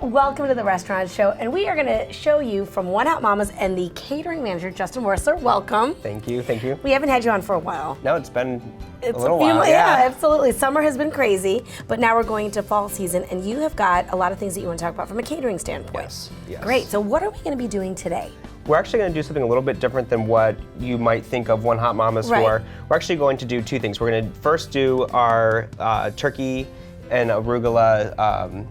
Welcome to the Restaurant Show, and we are going to show you from One Hot Mamas and the catering manager, Justin Worsler. Welcome. Thank you, thank you. We haven't had you on for a while. No, it's been a little while. Yeah, absolutely. Summer has been crazy, but now we're going to fall season, and you have got a lot of things that you want to talk about from a catering standpoint. Yes, yes. Great. So what are we going to be doing today? We're actually going to do something a little bit different than what you might think of One Hot Mamas Right. for. We're actually going to do two things. We're going to first do our turkey and arugula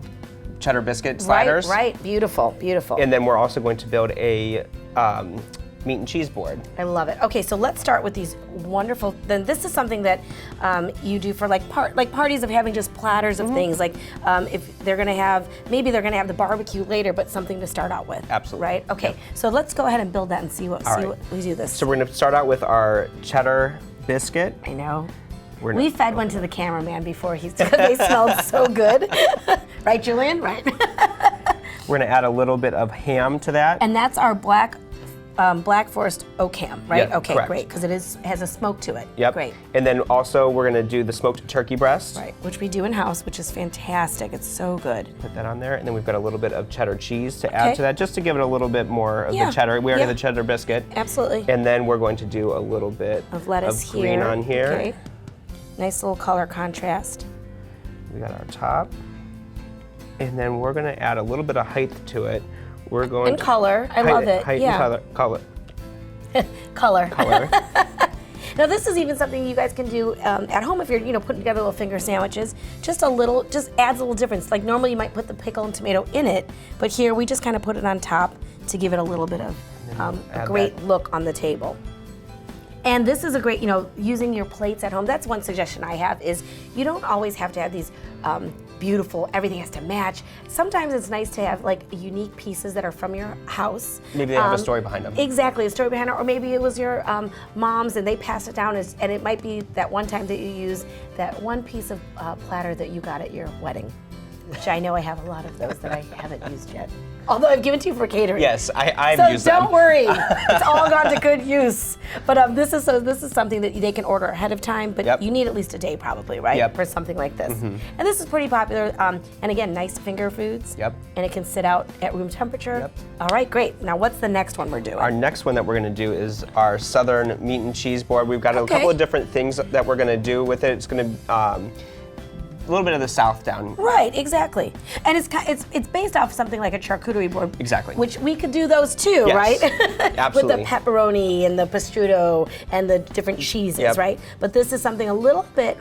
cheddar biscuit sliders. Right. Beautiful, beautiful. And then we're also going to build a meat and cheese board. I love it. Okay, so let's start with these wonderful. Then this is something that you do for like parties of having just platters of things. Like if they're gonna have, maybe they're gonna have the barbecue later, but something to start out with. Absolutely. Right. Okay. Yep. So let's go ahead and build that and see what right. we do this. So we're going to start out with our cheddar biscuit. I know. We fed one to the cameraman before because they smelled so good. Right, Julian? Right. We're going to add a little bit of ham to that. And that's our black forest oak ham, right? Yep, okay, correct. great, because has a smoke to it. Yep. Great. And then also we're going to do the smoked turkey breast. Right, which we do in-house, which is fantastic. It's so good. Put that on there, and then we've got a little bit of cheddar cheese to add to that, just to give it a little bit more of the cheddar. We already have the cheddar biscuit. Absolutely. And then we're going to do a little bit of lettuce of green on here. Okay. Nice little color contrast. We got our top. And then we're going to add a little bit of height to it. We're going and color. I love it. Height yeah. and color. Color. Color. Now this is even something you guys can do at home if you're putting together little finger sandwiches. Just adds a little difference. Like normally you might put the pickle and tomato in it, but here we just kind of put it on top to give it a little bit of a great look on the table. And this is a great, using your plates at home. That's one suggestion I have is you don't always have to have these beautiful, everything has to match. Sometimes it's nice to have like unique pieces that are from your house. Maybe they have a story behind them. Exactly, a story behind it. Or maybe it was your mom's and they passed it down and it might be that one time that you use that one piece of platter that you got at your wedding, which I know I have a lot of those that I haven't used yet. Although I've given to you for catering. Yes, I've used them. So them. don't worry, it's all gone to good use. But this is something that they can order ahead of time, but you need at least a day probably, right? Yep. For something like this. And this is pretty popular, and again, nice finger foods. Yep. And it can sit out at room temperature. Yep. All right, great. Now what's the next one we're doing? Our next one that we're going to do is our southern meat and cheese board. We've got a couple of different things that we're going to do with it. It's going to a little bit of the South down. Right, exactly. And it's based off something like a charcuterie board. Exactly. Which we could do those too, yes, right? Absolutely. With the pepperoni and the prosciutto and the different cheeses, right? But this is something a little bit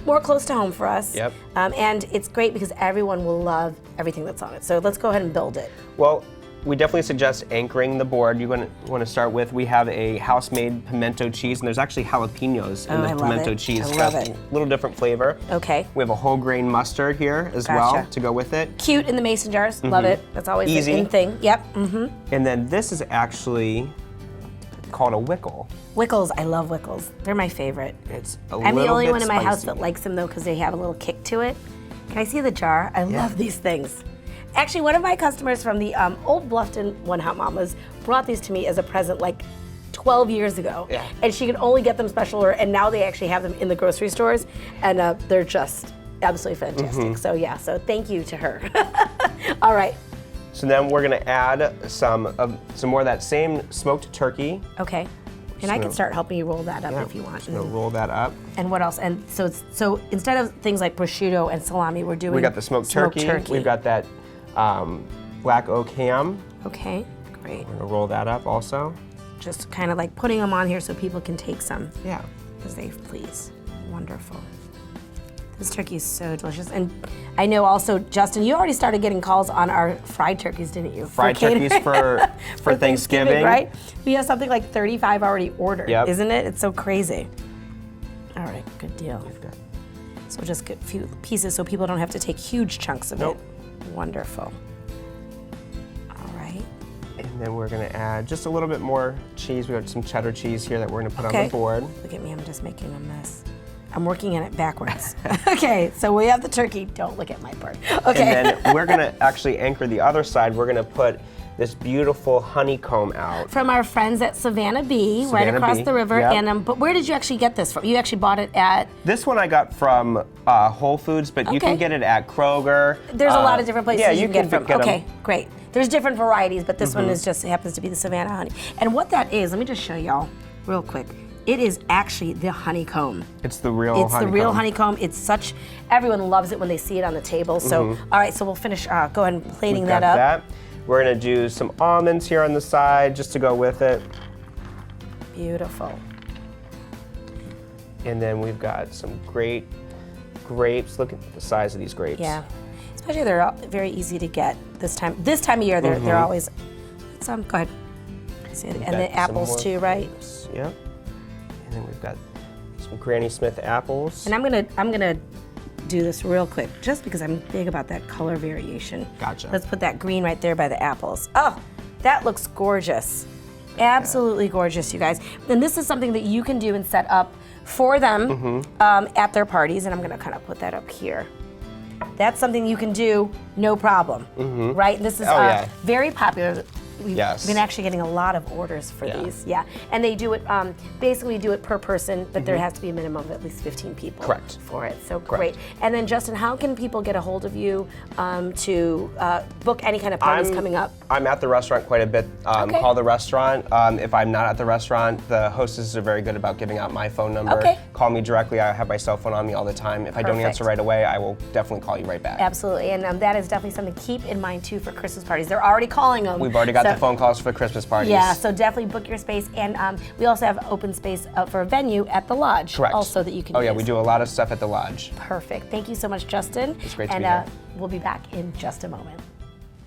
more close to home for us. Yep. And it's great because everyone will love everything that's on it. So let's go ahead and build it. Well, we definitely suggest anchoring the board. You're going to want to start with, we have a house-made pimento cheese, and there's actually jalapenos in the pimento cheese. I love it. A little different flavor. Okay. We have a whole grain mustard here as well to go with it. Cute in the mason jars. Love it. That's always easy. an in thing. Yep. And then this is actually called a wickle. Wickles, I love wickles. They're my favorite. It's a I'm the little only bit one in my house spicy. that likes them though because they have a little kick to it. Can I see the jar? I love these things. Actually, one of my customers from the old Bluffton One Hot Mamas brought these to me as a present like 12 years ago. Yeah. And she could only get them special order, and now they actually have them in the grocery stores, and they're just absolutely fantastic. So yeah, so thank you to her. All right. So then we're gonna add some more of that same smoked turkey. Okay. And I can start helping you roll that up if you want. Just gonna roll that up. And what else? And so instead of things like prosciutto and salami, we're doing We got the smoked turkey. We've got that black oak ham. Okay, great. We're gonna roll that up also. Just kind of like putting them on here so people can take some. Yeah. As they please. Wonderful. This turkey is so delicious. And I know also, Justin, you already started getting calls on our fried turkeys, didn't you? Fried turkeys for Thanksgiving. Right? We have something like 35 already ordered, isn't it? It's so crazy. All right, good deal. So we'll just get a few pieces so people don't have to take huge chunks of it. Wonderful. All right. And then we're gonna add just a little bit more cheese. We got some cheddar cheese here that we're gonna put on the board. Look at me, I'm just making a mess. I'm working in it backwards. Okay, so we have the turkey. Don't look at my part. Okay. And then we're gonna actually anchor the other side. We're gonna put this beautiful honeycomb out. From our friends at Savannah Bee, right across the river. Yep. And but where did you actually get this from? You actually bought it at? This one I got from Whole Foods, but you can get it at Kroger. There's a lot of different places you can get it from. Okay, 'em. great. There's different varieties, but this one is just happens to be the Savannah Honey. And what that is, let me just show y'all real quick. It is actually the honeycomb. It's the real honeycomb. It's the real honeycomb. It's such, everyone loves it when they see it on the table. So, all right, so we'll finish, go ahead and plating that up. We're gonna do some almonds here on the side just to go with it. Beautiful. And then we've got some great grapes. Look at the size of these grapes. Yeah, especially they're very easy to get this time. This time of year, they're always, go ahead. And the apples too, right? Yep. And then we've got some Granny Smith apples. And I'm gonna do this real quick, just because I'm big about that color variation. Gotcha. Let's put that green right there by the apples. Oh, that looks gorgeous. Absolutely gorgeous, you guys. And this is something that you can do and set up for them at their parties. And I'm gonna kind of put that up here. That's something you can do, no problem, right? This is very popular. We've been actually getting a lot of orders for these. Yeah, and they do it, basically do it per person, but there has to be a minimum of at least 15 people for it. So great. And then Justin, how can people get a hold of you to book any kind of parties coming up? I'm at the restaurant quite a bit. Call the restaurant. If I'm not at the restaurant, the hostesses are very good about giving out my phone number. Call me directly. I have my cell phone on me all the time. If I don't answer right away, I will definitely call you right back. Absolutely, and that is definitely something to keep in mind too for Christmas parties. They're already calling them. We've already got the phone calls for Christmas parties. Yeah, so definitely book your space, and we also have open space for a venue at the Lodge. Correct. Also that you can use. We do a lot of stuff at the Lodge. Perfect. Thank you so much, Justin. It's great to be here. And we'll be back in just a moment.